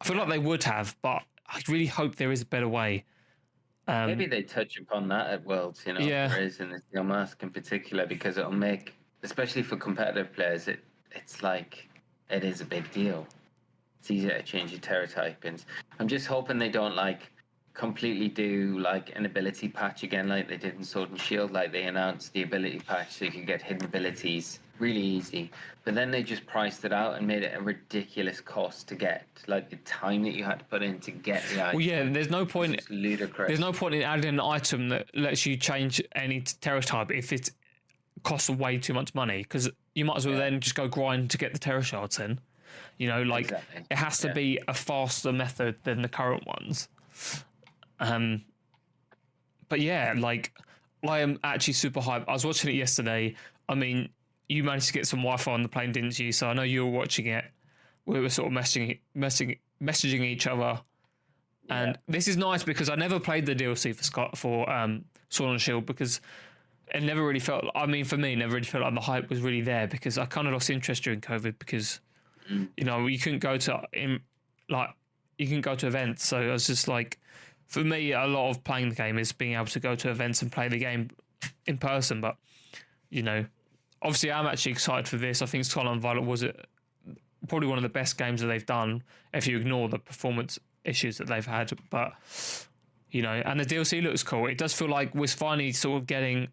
I feel like they would have, but I really hope there is a better way. Maybe they touch upon that at Worlds, there is in the Teal Mask in particular, because it'll make, especially for competitive players, it's like, it is a big deal. It's easier to change your Tera typings. I'm just hoping they don't completely do like an ability patch again, like they did in Sword and Shield. Like, they announced the ability patch so you can get hidden abilities really easy, but then they just priced it out and made it a ridiculous cost to get, like the time that you had to put in to get the item. Well, yeah, there's no point. It's ludicrous. There's no point in adding an item that lets you change any Tera type if it costs way too much money, because you might as well then just go grind to get the Tera shards in. Exactly. It has to be a faster method than the current ones. But yeah, like, I am actually super hyped. I was watching it yesterday. I mean, you managed to get some Wi-Fi on the plane, didn't you? So I know you were watching it. We were sort of messaging each other. And this is nice because I never played the DLC for Sword and Shield, because it never really felt, for me, never really felt like the hype was really there, because I kind of lost interest during COVID because, you couldn't go to events. So I was just like, for me, a lot of playing the game is being able to go to events and play the game in person. But, obviously I'm actually excited for this. I think Scarlet and Violet was probably one of the best games that they've done, if you ignore the performance issues that they've had. But, and the DLC looks cool. It does feel like we're finally sort of getting,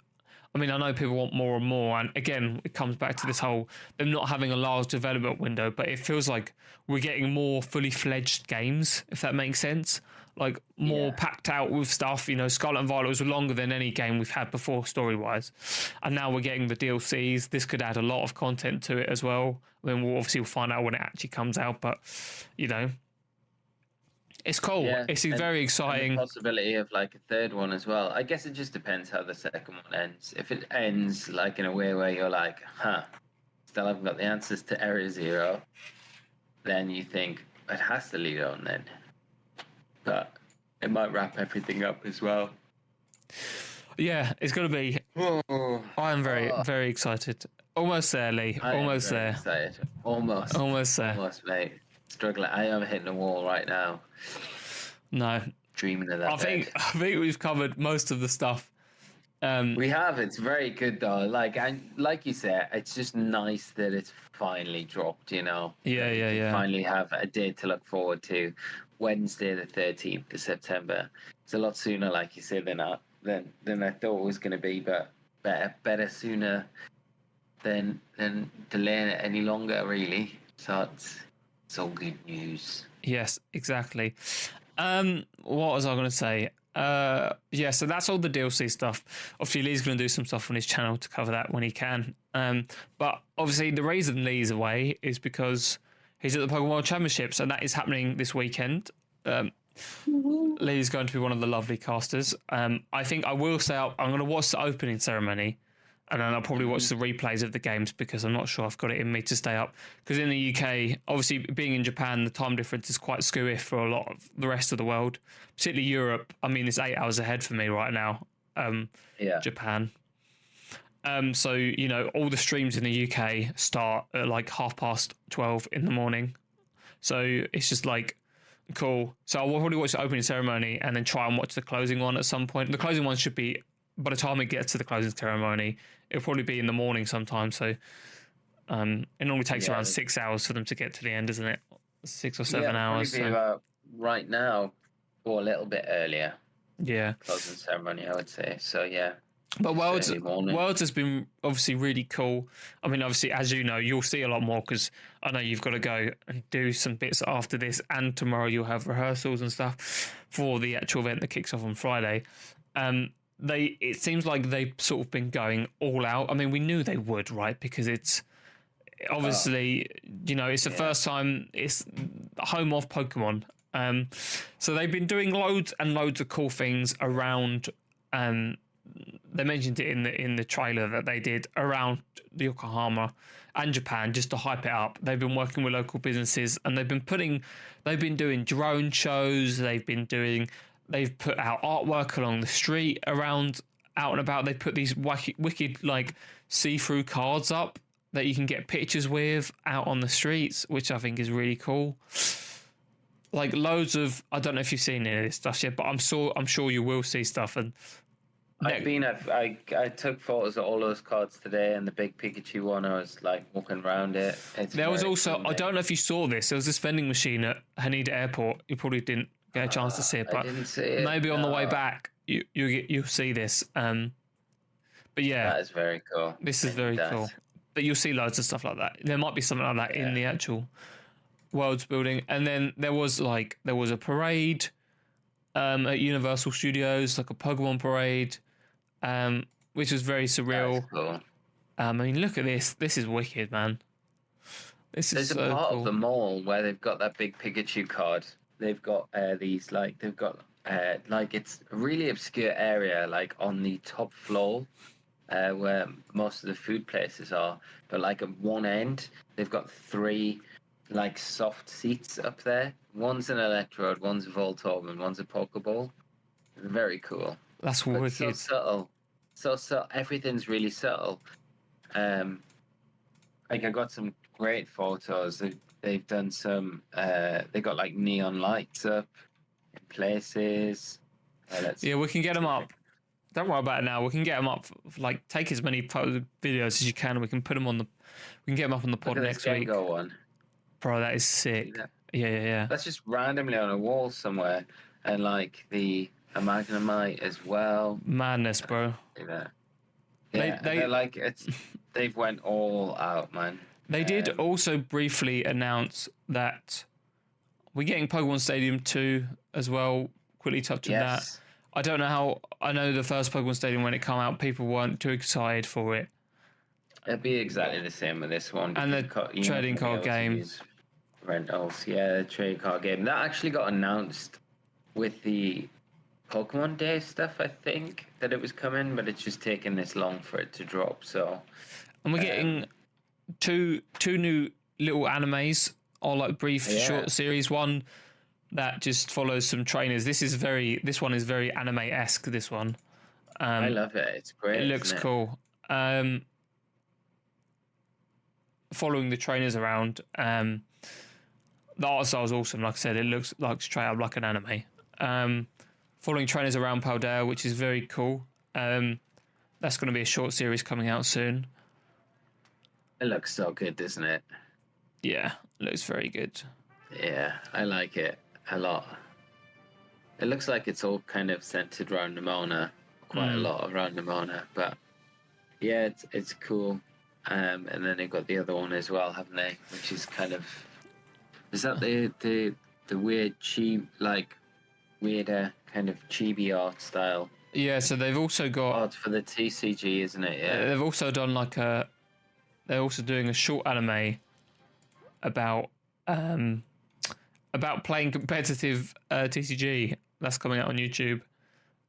I know people want more and more. And again, it comes back to this whole, them not having a large development window, but it feels like we're getting more fully fledged games, if that makes sense. Like, more packed out with stuff. Scarlet and Violet was longer than any game we've had before, story-wise. And now we're getting the DLCs. This could add a lot of content to it as well. We'll obviously find out when it actually comes out. But, it's cool. Yeah, it's very exciting. And the possibility of like a third one as well. I guess it just depends how the second one ends. If it ends like in a way where you're like, still haven't got the answers to Error Zero, then you think it has to lead on then. But it might wrap everything up as well. Yeah, it's going to be. I'm very excited. Almost there, Lee. Almost there. Excited. Almost there. Almost, mate. Struggling. I am hitting a wall right now. No. Dreaming of that. I think we've covered most of the stuff. We have. It's very good though. Like you said, it's just nice that it's finally dropped. Yeah. Finally have a date to look forward to. Wednesday, the 13th of September. It's a lot sooner, like you said, than I thought it was going to be, but better sooner than delaying it any longer, really. So it's all good news. Yes, exactly. What was I going to say? So that's all the DLC stuff. Obviously, Lee's going to do some stuff on his channel to cover that when he can. But obviously, the reason Lee's away is because he's at the Pokémon World Championships, and that is happening this weekend. Lee's going to be one of the lovely casters. I think I will stay up. I'm going to watch the opening ceremony, and then I'll probably watch the replays of the games, because I'm not sure I've got it in me to stay up. Because in the UK, obviously being in Japan, the time difference is quite screwy for a lot of the rest of the world, particularly Europe. It's 8 hours ahead for me right now. Japan. So, all the streams in the UK start at like 12:30 in the morning. So it's just like Cool. So I'll probably watch the opening ceremony and then try and watch the closing one at some point. The closing one should be, by the time it gets to the closing ceremony, it'll probably be in the morning sometime. So it normally takes around 6 hours for them to get to the end, isn't it? 6 or 7 hours. Probably be about right now or a little bit earlier. Yeah. Closing ceremony, I would say. So yeah. But Worlds has been obviously really cool. I mean, obviously, as you know, you'll see a lot more because I know you've got to go and do some bits after this, and tomorrow you'll have rehearsals and stuff for the actual event that kicks off on Friday. It seems like they've sort of been going all out. I mean, we knew they would, right? Because it's obviously, it's the first time it's home of Pokemon. So they've been doing loads and loads of cool things around. They mentioned it in the trailer that they did around the Yokohama and Japan just to hype it up. They've been working with local businesses and they've been doing drone shows. They've put out artwork along the street around out and about. They put these wicked like see-through cards up that you can get pictures with out on the streets, which I think is really cool. Like loads of, I don't know if you've seen any of this stuff yet, but I'm sure you will see stuff. And I took photos of all those cards today, and the big Pikachu one, I was like walking around it. There was also, I don't know if you saw this, there was this vending machine at Haneda Airport. You probably didn't get a chance to see it, but I didn't see it, maybe on the way back you'll see this. But yeah, that is very cool. This is very cool. But you'll see loads of stuff like that. There might be something like that in the actual Worlds building. And then there was a parade at Universal Studios, like a Pokemon parade. Which was very surreal. Cool. I mean, look at this. This is wicked, man. There's a part of the mall where they've got that big Pikachu card. They've got it's a really obscure area, like on the top floor, where most of the food places are. But like at one end, they've got 3 like soft seats up there. One's an Electrode, one's a Voltorb, and one's a Pokeball. Very cool. That's wicked. So subtle. So everything's really subtle. I got some great photos. They've done some. They got like neon lights up in places. We can get them up. Don't worry about it now. We can get them up. Like, take as many videos as you can. And we can put them on the. We can get them up on the pod next week. One. Bro, that is sick. Yeah. That's just randomly on a wall somewhere, and like the Magnemite as well. Madness, bro. They've went all out, man. They did also briefly announce that we're getting Pokemon Stadium 2 as well. Quickly touch on that. I don't know how. I know the first Pokemon Stadium, when it came out, people weren't too excited for it. It'll be exactly the same with this one. And the trading card game. Rentals, the trading card game. That actually got announced with the Pokemon Day stuff, I think, that it was coming, but it's just taken this long for it to drop. So, and we're getting two new little animes, or like brief short series. One that just follows some trainers. This one is very anime-esque. This one, I love it. It's great. It looks cool. Following the trainers around. The art style is awesome. Like I said, it looks like straight up like an anime. Following trainers around Paldea, which is very cool. That's going to be a short series coming out soon. It looks so good, doesn't it? Yeah, it looks very good. Yeah, I like it a lot. It looks like it's all kind of centered around Nimona, quite a lot around Nimona, but yeah, it's cool. And then they've got the other one as well, haven't they? Which is kind of, is that the weird weirder kind of chibi art style? Yeah, so they've also got art for the TCG, isn't it? Yeah. They've also done they're also doing a short anime about playing competitive TCG that's coming out on YouTube.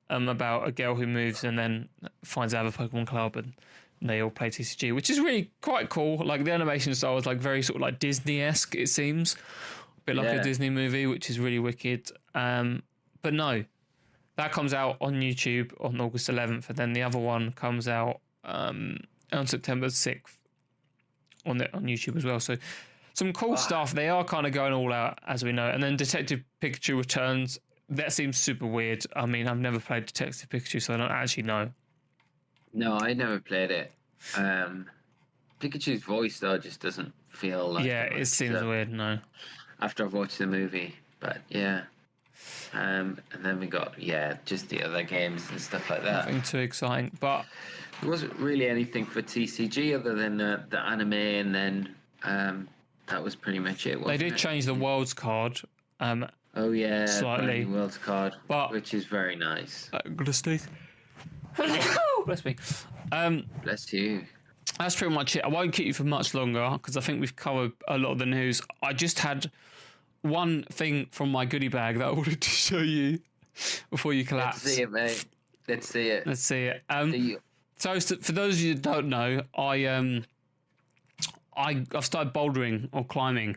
About a girl who moves and then finds out of a Pokemon club and they all play TCG, which is really quite cool. Like the animation style is like very sort of like Disney-esque, it seems. A bit like a Disney movie, which is really wicked. But no, that comes out on YouTube on August 11th, and then the other one comes out on September 6th on YouTube as well. So some cool stuff. They are kind of going all out, as we know. And then Detective Pikachu Returns. That seems super weird. I mean, I've never played Detective Pikachu, so I don't actually know. No, I never played it. Pikachu's voice though just doesn't feel like. Yeah, it seems weird. No. After I've watched the movie, but yeah. And then we got just the other games and stuff like that. Nothing too exciting, but there wasn't really anything for TCG other than the anime, and then that was pretty much it. They did change the Worlds card. Oh yeah, slightly Worlds card, but which is very nice. Bless me. Bless you. That's pretty much it. I won't keep you for much longer because I think we've covered a lot of the news. I just had one thing from my goodie bag that I wanted to show you before you collapse. Let's see it, mate. Let's see it. Let's see it. So for those of you that don't know, I've started bouldering or climbing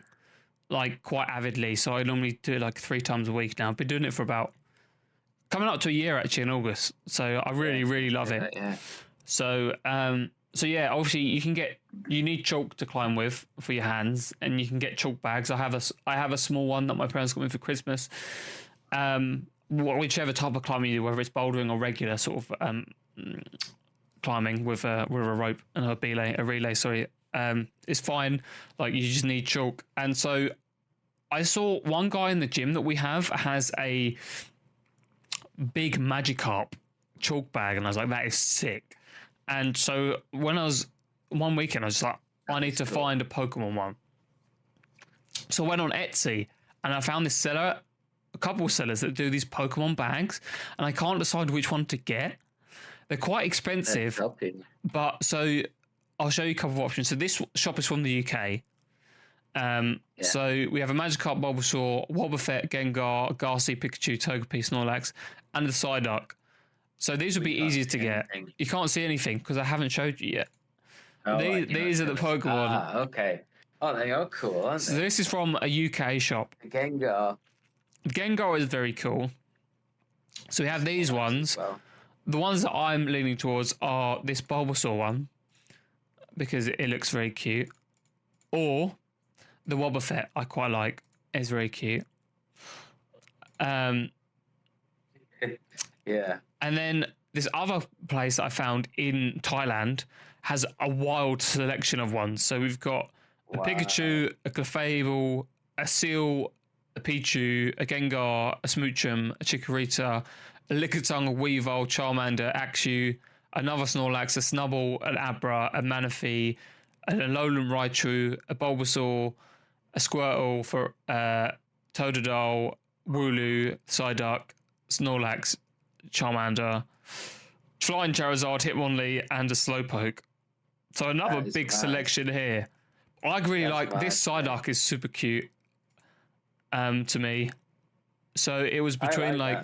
like quite avidly. So I normally do it like 3 times a week now. I've been doing it for about coming up to a year actually in August. So I really love it. Yeah. So yeah, obviously you need chalk to climb with for your hands, and you can get chalk bags. I have a small one that my parents got me for Christmas. Whichever type of climbing you do, whether it's bouldering or regular sort of climbing with a rope and a relay, it's fine. Like you just need chalk. And so I saw one guy in the gym that we have has a big Magikarp chalk bag, and I was like, that is sick. And so when I was one weekend, I was like, I need to find a Pokemon one. So I went on Etsy and I found this seller, a couple of sellers that do these Pokemon bags, and I can't decide which one to get. They're quite expensive, but so I'll show you a couple of options. So this shop is from the UK. So we have a Magikarp, Bulbasaur, Wobbuffet, Gengar, Garcy, Pikachu, Togepi, Snorlax, and the Psyduck. So these would be easier to get. You can't see anything because I haven't showed you yet. Oh, these are the Pokemon. Ah, okay. Oh, they are cool, aren't they? So this is from a UK shop. Gengar. Gengar is very cool. So we have these ones. Well. The ones that I'm leaning towards are this Bulbasaur one because it looks very cute. Or the Wobbuffet I quite like. It's very cute. Yeah. And then this other place that I found in Thailand has a wild selection of ones. So we've got a Pikachu, a Clefable, a Seal, a Pichu, a Gengar, a Smoochum, a Chikorita, a Lickitung, a Weavile, Charmander, Axew, another Snorlax, a Snubbull, an Abra, a Manaphy, a Alolan Raichu, a Bulbasaur, a Squirtle, for Totodile, Wooloo, Psyduck, Snorlax, Charmander, Flying Charizard, Hitmonlee, and a Slowpoke. So another big selection here. I really like this Psyduck is super cute to me. So it was between like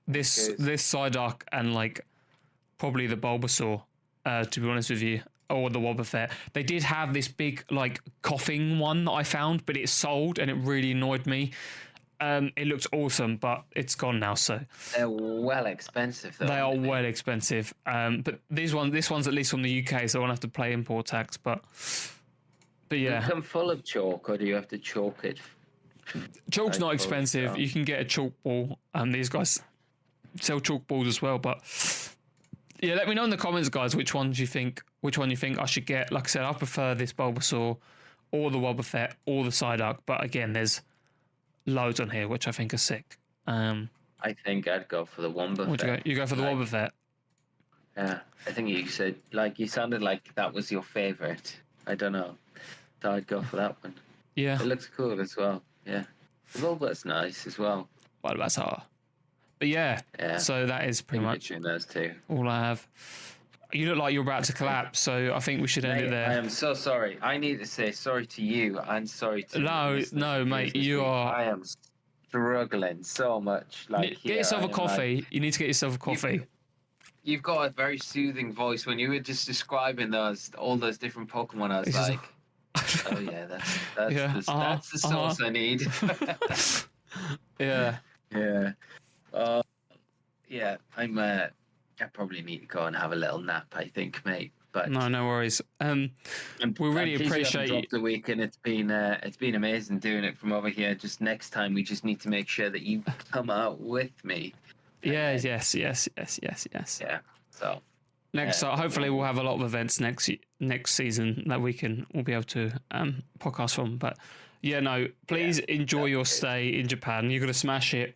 this Psyduck and like probably the Bulbasaur, to be honest with you, or the Wobbuffet. They did have this big like coughing one that I found, but it sold and it really annoyed me. It looks awesome, but it's gone now. So they're well expensive, though. They are well expensive. But this one's at least from the UK, so I won't have to pay import tax. But yeah, does it come full of chalk, or do you have to chalk it? Chalk's not expensive. You can get a chalk ball. These guys sell chalk balls as well. But yeah, let me know in the comments, guys, which one you think I should get. Like I said, I prefer this Bulbasaur, or the Wobbuffet, or the Psyduck. But again, there's loads on here which I think are sick. I think I'd go for the Wobbuffet. You go for the Wobbuffet? Yeah, I think you said you sounded like that was your favorite. I don't know, so I'd go for that one. Yeah, it looks cool as well. Yeah, the Wobbuffet's nice as well. But yeah. So that is pretty much those two. All I have. You look like you're about to collapse, so I think we should end it there. I am so sorry. I need to say sorry to you and sorry to No, mate. I am struggling so much. Get yourself a coffee. You need to get yourself a coffee. You've got a very soothing voice. When you were just describing all those different Pokemon, I was like, oh yeah, that's the sauce I need. Yeah. Yeah. I probably need to go and have a little nap, I think, mate. But no worries. We really appreciate you. The week, and it's been amazing doing it from over here. Just next time, we just need to make sure that you come out with me. Yes. Yeah. So Hopefully we'll have a lot of events next season that we'll be able to podcast from. But please enjoy your stay in Japan. You're gonna smash it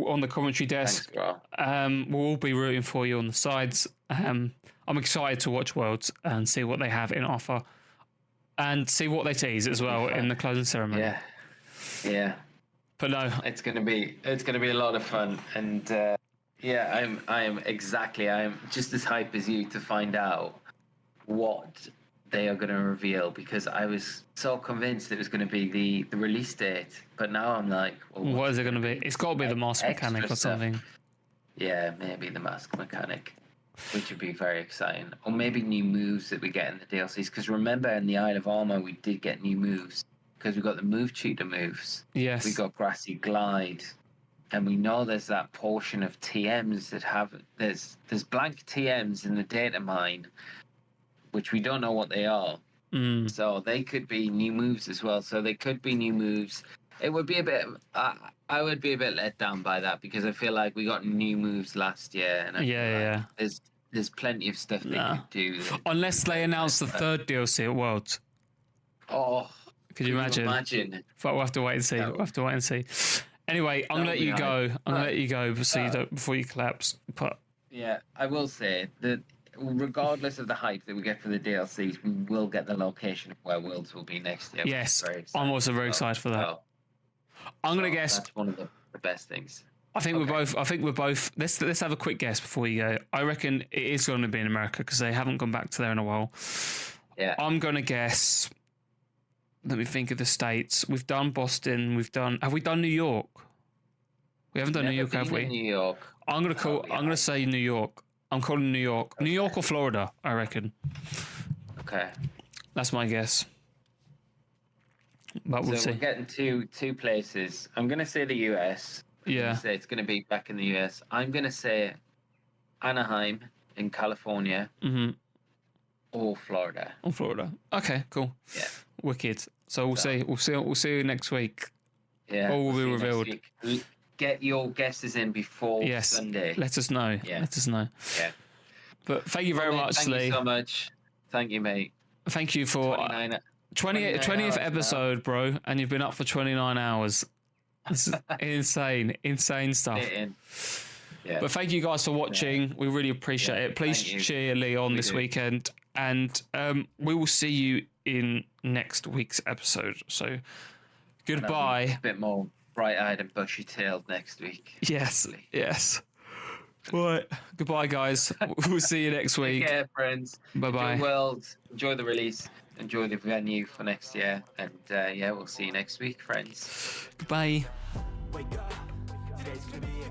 on the commentary desk. Thanks, we'll all be rooting for you on the sides. I'm excited to watch Worlds and see what they have in offer, and see what they tease as well in the closing ceremony. Yeah. But no, it's gonna be a lot of fun, and I am just as hype as you to find out what they are going to reveal, because I was so convinced it was going to be the release date, but now I'm like, well, what is it going to be? It's got to be the mask mechanic or something. Yeah, maybe the mask mechanic, which would be very exciting, or maybe new moves that we get in the DLCs. Because remember, in the Isle of Armor, we did get new moves, because we got the move cheater moves. Yes, we got Grassy Glide. And we know there's that portion of TMs that have there's blank TMs in the data mine, which we don't know what they are. So they could be new moves as well. So they could be new moves. It would be a bit. I would be a bit let down by that, because I feel like we got new moves last year, and there's plenty of stuff they could do. Unless they announce the third DLC at Worlds. Oh, could you imagine? But we'll have to wait and see. Anyway, I'm gonna let you go. Before you collapse. But yeah, I will say that regardless of the hype that we get for the DLCs, we will get the location of where Worlds will be next year. Yes, I'm also very excited for that. I'm gonna guess that's one of the best things. I think we're both. Let's have a quick guess before you go. I reckon it is going to be in America, because they haven't gone back to there in a while. Yeah, I'm gonna guess. Let me think of the states. We've done Boston. Have we done New York? We haven't done New York, have we? New York. I'm gonna say New York. I'm calling New York. Okay. New York or Florida, I reckon. Okay. That's my guess. But we'll see. We're getting two places. I'm gonna say the US. Yeah. Say it's gonna be back in the US. I'm gonna say Anaheim in California. Mm-hmm. Or Florida. Okay, cool. Yeah. Wicked. So we'll see. We'll see you next week. Yeah. All will be revealed. Get your guesses in before Sunday. Let us know. Yeah. Let us know. Yeah. But thank you very much, Lee. Thank you so much. Thank you, mate. Thank you for 20th episode, now. Bro, and you've been up for 29 hours. This is insane stuff. Yeah. But thank you guys for watching. Yeah. We really appreciate it. Please cheer Lee on this weekend, and we will see you in next week's episode. So goodbye. A bit more bright-eyed and bushy-tailed next week. Yes. Right. Goodbye, guys. We'll see you next week. Take care, friends. Bye-bye. Enjoy Worlds. Enjoy the release. Enjoy the venue for next year. And we'll see you next week, friends. Goodbye. Wake up. Today's gonna be